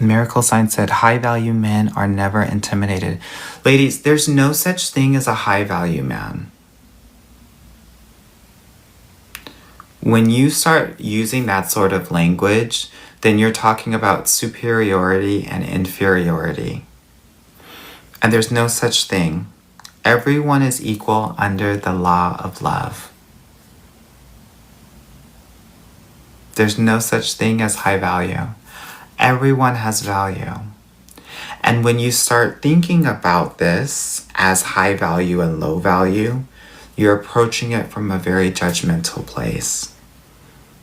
Miracle Sign said, high value men are never intimidated. Ladies, there's no such thing as a high value man. When you start using that sort of language, then you're talking about superiority and inferiority. And there's no such thing. Everyone is equal under the law of love. There's no such thing as high value. Everyone has value. And when you start thinking about this as high value and low value, you're approaching it from a very judgmental place.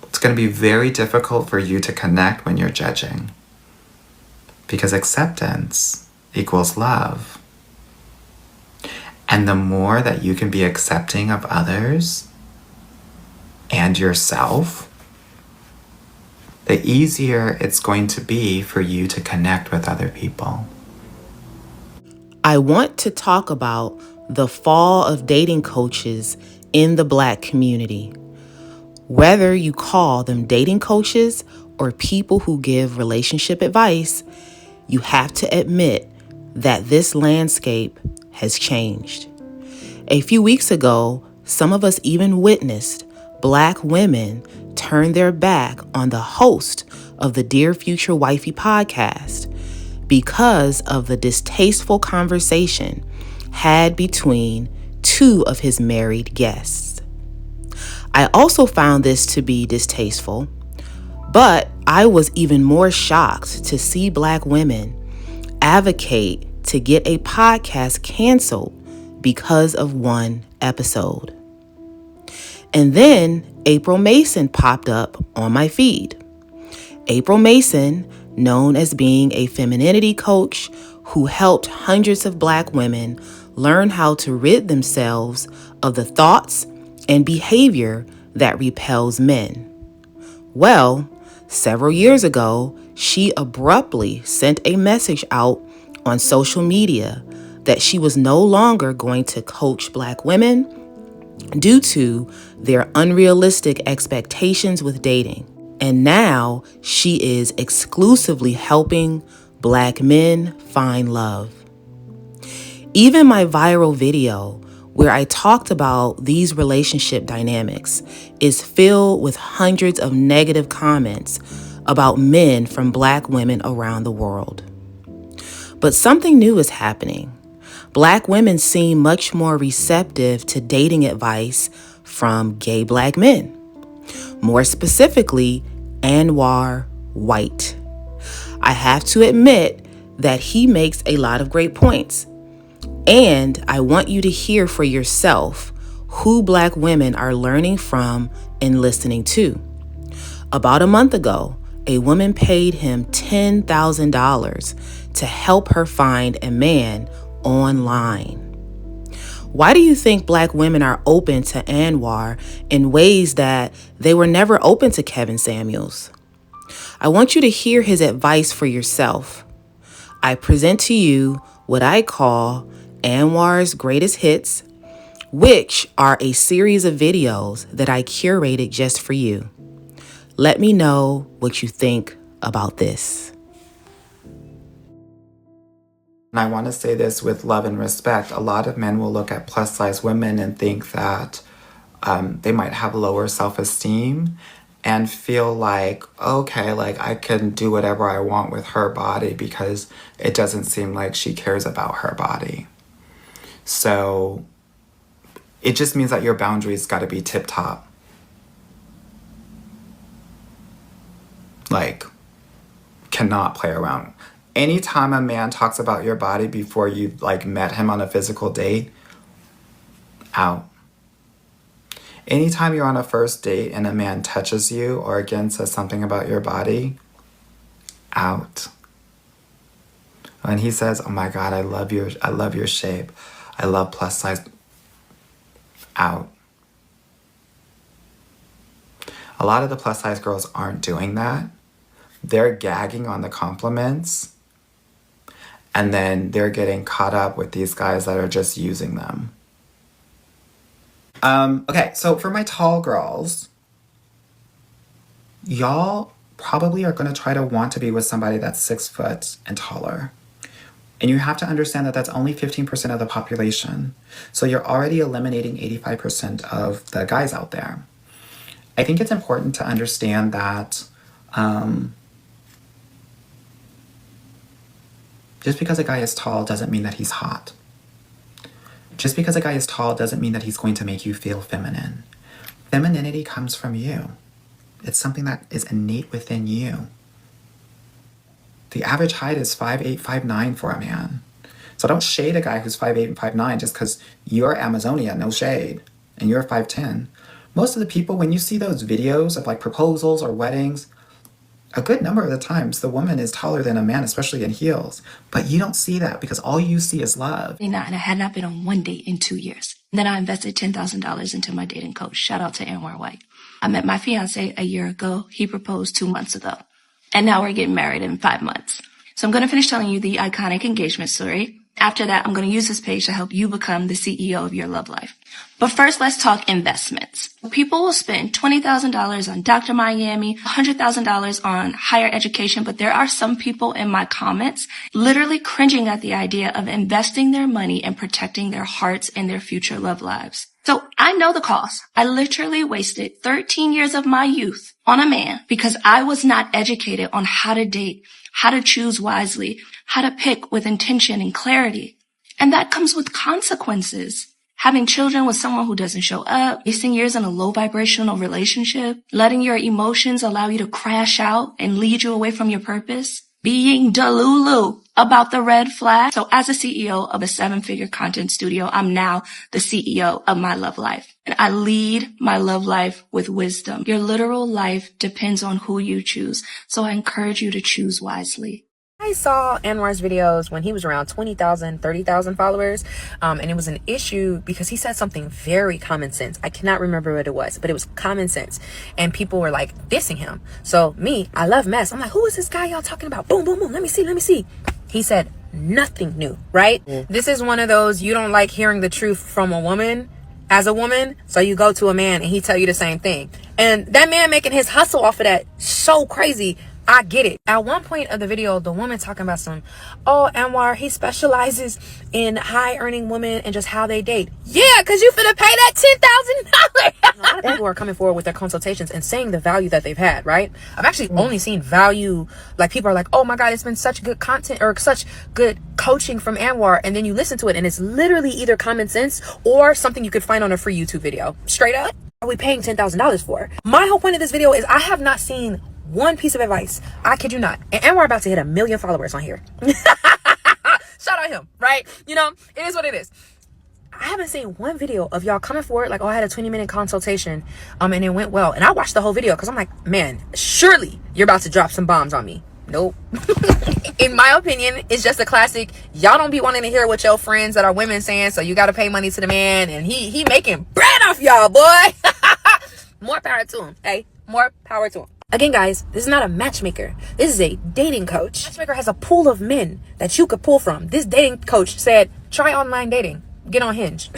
It's going to be very difficult for you to connect when you're judging, because acceptance equals love. And the more that you can be accepting of others and yourself, the easier it's going to be for you to connect with other people. I want to talk about the fall of dating coaches in the Black community. Whether you call them dating coaches or people who give relationship advice, you have to admit that this landscape has changed. A few weeks ago, some of us even witnessed Black women turn their back on the host of the Dear Future Wifey podcast because of the distasteful conversation had between two of his married guests. I also found this to be distasteful, but I was even more shocked to see Black women advocate to get a podcast canceled because of one episode. And then April Mason popped up on my feed. April Mason, known as being a femininity coach who helped hundreds of Black women learn how to rid themselves of the thoughts and behavior that repels men. Well, several years ago, she abruptly sent a message out on social media that she was no longer going to coach Black women due to their unrealistic expectations with dating. And now she is exclusively helping Black men find love. Even my viral video where I talked about these relationship dynamics is filled with hundreds of negative comments about men from Black women around the world. But something new is happening. Black women seem much more receptive to dating advice from gay Black men. More specifically, Anwar White. I have to admit that he makes a lot of great points. And I want you to hear for yourself who Black women are learning from and listening to. About a month ago, a woman paid him $10,000 to help her find a man online. Why do you think Black women are open to Anwar in ways that they were never open to Kevin Samuels? I want you to hear his advice for yourself. I present to you what I call Anwar's Greatest Hits, which are a series of videos that I curated just for you. Let me know what you think about this. And I want to say this with love and respect. A lot of men will look at plus size women and think that they might have lower self-esteem and feel like, okay, like I can do whatever I want with her body because it doesn't seem like she cares about her body. So it just means that your boundaries got to be tip top. Like, cannot play around. Anytime a man talks about your body before you like met him on a physical date, out. Anytime you're on a first date and a man touches you or again says something about your body, out. When he says, "Oh my God, I love your shape. I love plus size," out. A lot of the plus size girls aren't doing that. They're gagging on the compliments, and then they're getting caught up with these guys that are just using them. Okay, so for my tall girls, y'all probably are going to try to want to be with somebody that's 6 foot and taller. And you have to understand that that's only 15% of the population. So you're already eliminating 85% of the guys out there. I think it's important to understand that just because a guy is tall doesn't mean that he's hot. Just because a guy is tall doesn't mean that he's going to make you feel feminine. Femininity comes from you. It's something that is innate within you. The average height is 5'8", 5'9" for a man. So don't shade a guy who's 5'8" and 5'9" just because you're Amazonia, no shade, and you're 5'10". Most of the people, when you see those videos of like proposals or weddings, a good number of the times the woman is taller than a man, especially in heels. But you don't see that because all you see is love. And I had not been on one date in 2 years. Then I invested $10,000 into my dating coach. Shout out to Anwar White. I met my fiance a year ago. He proposed 2 months ago. And now we're getting married in 5 months. So I'm going to finish telling you the iconic engagement story. After that, I'm going to use this page to help you become the CEO of your love life. But first, let's talk investments. People will spend $20,000 on Dr. Miami, $100,000 on higher education, but there are some people in my comments literally cringing at the idea of investing their money and protecting their hearts and their future love lives. So I know the cost. I literally wasted 13 years of my youth on a man because I was not educated on how to date, how to choose wisely, how to pick with intention and clarity. And that comes with consequences. Having children with someone who doesn't show up, wasting years in a low vibrational relationship, letting your emotions allow you to crash out and lead you away from your purpose, being delulu about the red flag. So as a CEO of a 7-figure content studio, I'm now the CEO of my love life. And I lead my love life with wisdom. Your literal life depends on who you choose. So I encourage you to choose wisely. I saw Anwar's videos when he was around 20,000, 30,000 followers. And it was an issue because he said something very common sense. I cannot remember what it was, but it was common sense. And people were like dissing him. So me, I love mess. I'm like, who is this guy y'all talking about? Boom, boom, boom. Let me see. He said nothing new, right? This is one of those, you don't like hearing the truth from a woman as a woman. So you go to a man and he tell you the same thing. And that man making his hustle off of that so crazy. I get it. At one point of the video, the woman talking about Anwar, he specializes in high earning women and just how they date. Yeah, because you finna pay that $10,000. A lot of people are coming forward with their consultations and saying the value that they've had, right? I've actually only seen value, like people are like, oh my God, it's been such good content or such good coaching from Anwar. And then you listen to it and it's literally either common sense or something you could find on a free YouTube video. Straight up, are we paying $10,000 for? My whole point of this video is I have not seen one piece of advice. I kid you not. And we're about to hit 1 million followers on here. Shout out him, right? You know, it is what it is. I haven't seen one video of y'all coming forward like, oh, I had a 20-minute consultation and it went well. And I watched the whole video because I'm like, man, surely you're about to drop some bombs on me. Nope. In my opinion, it's just a classic. Y'all don't be wanting to hear what your friends that are women saying, so you got to pay money to the man and he making bread off y'all, boy. More power to him. Hey, more power to him. Again, guys, this is not a matchmaker. This is a dating coach. Matchmaker has a pool of men that you could pull from. This dating coach said, try online dating. Get on Hinge.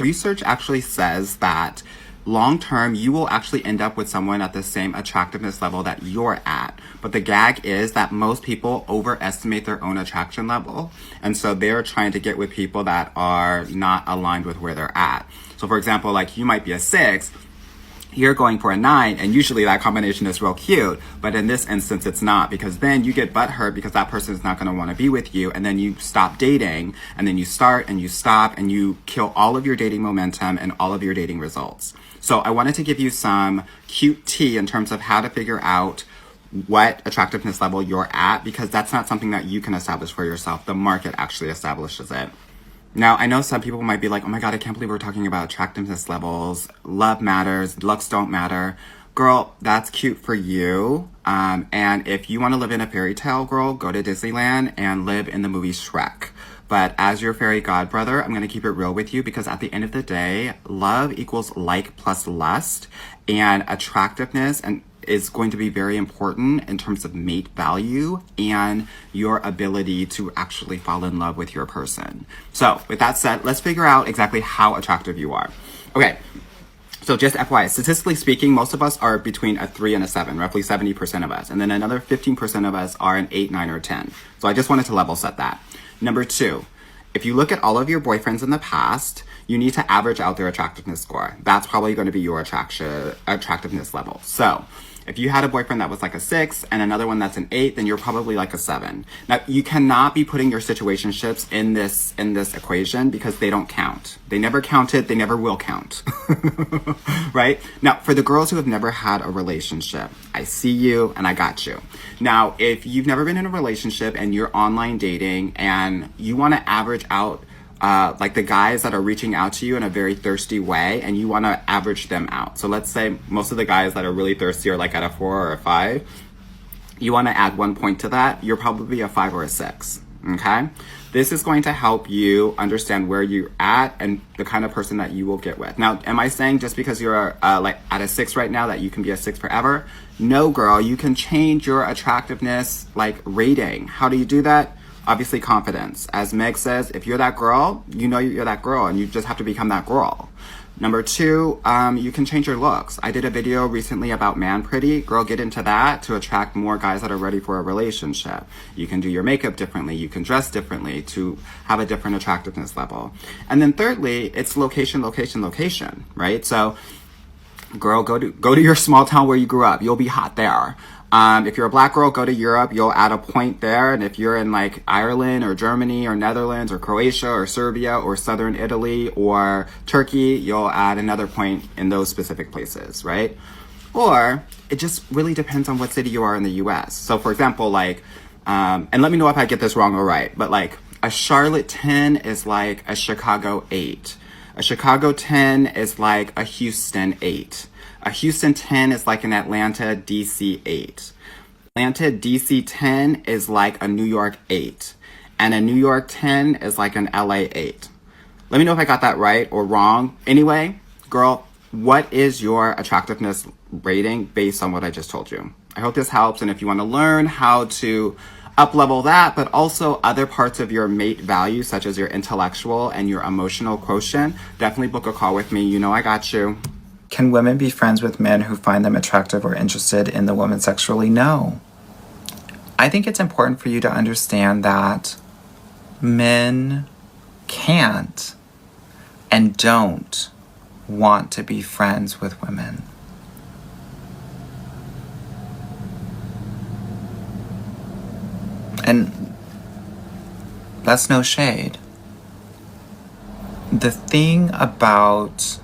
Research actually says that long term, you will actually end up with someone at the same attractiveness level that you're at. But the gag is that most people overestimate their own attraction level. And so they're trying to get with people that are not aligned with where they're at. So for example, like you might be a 6, you're going for a 9, and usually that combination is real cute, but in this instance it's not, because then you get butthurt because that person is not going to want to be with you, and then you stop dating, and then you start and you stop, and you kill all of your dating momentum and all of your dating results. So I wanted to give you some cute tea in terms of how to figure out what attractiveness level you're at, because that's not something that you can establish for yourself. The market actually establishes it. Now, I know some people might be like, oh my God, I can't believe we're talking about attractiveness levels. Love matters. Looks don't matter. Girl, that's cute for you. And if you want to live in a fairy tale, girl, go to Disneyland and live in the movie Shrek. But as your fairy godbrother, I'm going to keep it real with you because at the end of the day, love equals like plus lust, and attractiveness is going to be very important in terms of mate value and your ability to actually fall in love with your person. So with that said, let's figure out exactly how attractive you are. Okay, So just FYI, statistically speaking, most of us are between a 3 and a 7, roughly 70% of us. And then another 15% of us are an 8, 9, or 10. So I just wanted to level set that. Number 2, if you look at all of your boyfriends in the past, you need to average out their attractiveness score. That's probably going to be your attractiveness level. So if you had a boyfriend that was like a 6 and another one that's an 8, then you're probably like a 7. Now, you cannot be putting your situationships in this equation because they don't count. They never counted, they never will count. Right? Now, for the girls who have never had a relationship, I see you and I got you. Now, if you've never been in a relationship and you're online dating and you want to average out like the guys that are reaching out to you in a very thirsty way, and you want to average them out. So let's say most of the guys that are really thirsty are like at a 4 or a 5. You want to add 1 point to that. You're probably a 5 or a 6. Okay? This is going to help you understand where you're at and the kind of person that you will get with. Now, am I saying just because you're like at a 6 right now that you can be a 6 forever? No, girl. You can change your attractiveness like rating. How do you do that? Obviously, confidence. As Meg says, if you're that girl, you know you're that girl, and you just have to become that girl. Number 2, you can change your looks. I did a video recently about man pretty. Girl, get into that to attract more guys that are ready for a relationship. You can do your makeup differently. You can dress differently to have a different attractiveness level. And then thirdly, it's location, location, location, right? So, girl, go to your small town where you grew up. You'll be hot there. If you're a black girl, go to Europe, you'll add a point there. And if you're in like Ireland or Germany or Netherlands or Croatia or Serbia or Southern Italy or Turkey, you'll add another point in those specific places, right? Or it just really depends on what city you are in the US. So for example, like, and let me know if I get this wrong or right, but like a Charlotte 10 is like a Chicago 8. A Chicago 10 is like a Houston 8. A Houston 10 is like an Atlanta, DC 8. Atlanta, DC 10 is like a New York 8. And a New York 10 is like an LA 8. Let me know if I got that right or wrong. Anyway, girl, what is your attractiveness rating based on what I just told you? I hope this helps. And if you want to learn how to up-level that, but also other parts of your mate value, such as your intellectual and your emotional quotient, definitely book a call with me. You know I got you. Can women be friends with men who find them attractive or interested in the woman sexually? No. I think it's important for you to understand that men can't and don't want to be friends with women. And that's no shade. The thing about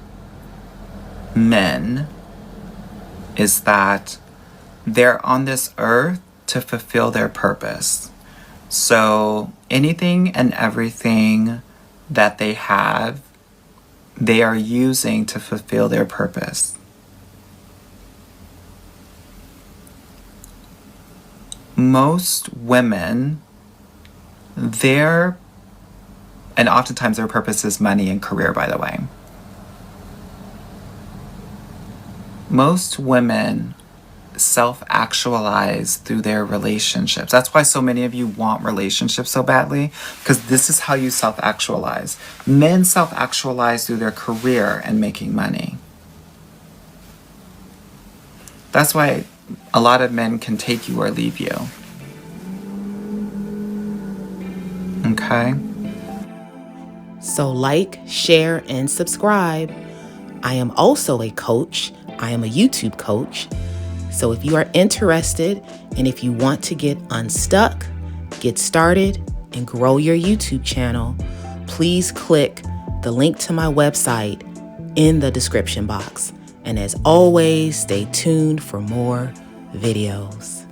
men is that they're on this earth to fulfill their purpose. So anything and everything that they have, they are using to fulfill their purpose. Most women, and oftentimes their purpose is money and career, by the way. Most women self-actualize through their relationships. That's why so many of you want relationships so badly, because this is how you self-actualize. Men self-actualize through their career and making money. That's why a lot of men can take you or leave you. Okay? So like, share, and subscribe. I am also a coach. I am a YouTube coach. So if you are interested and if you want to get unstuck, get started, and grow your YouTube channel, please click the link to my website in the description box. And as always, stay tuned for more videos.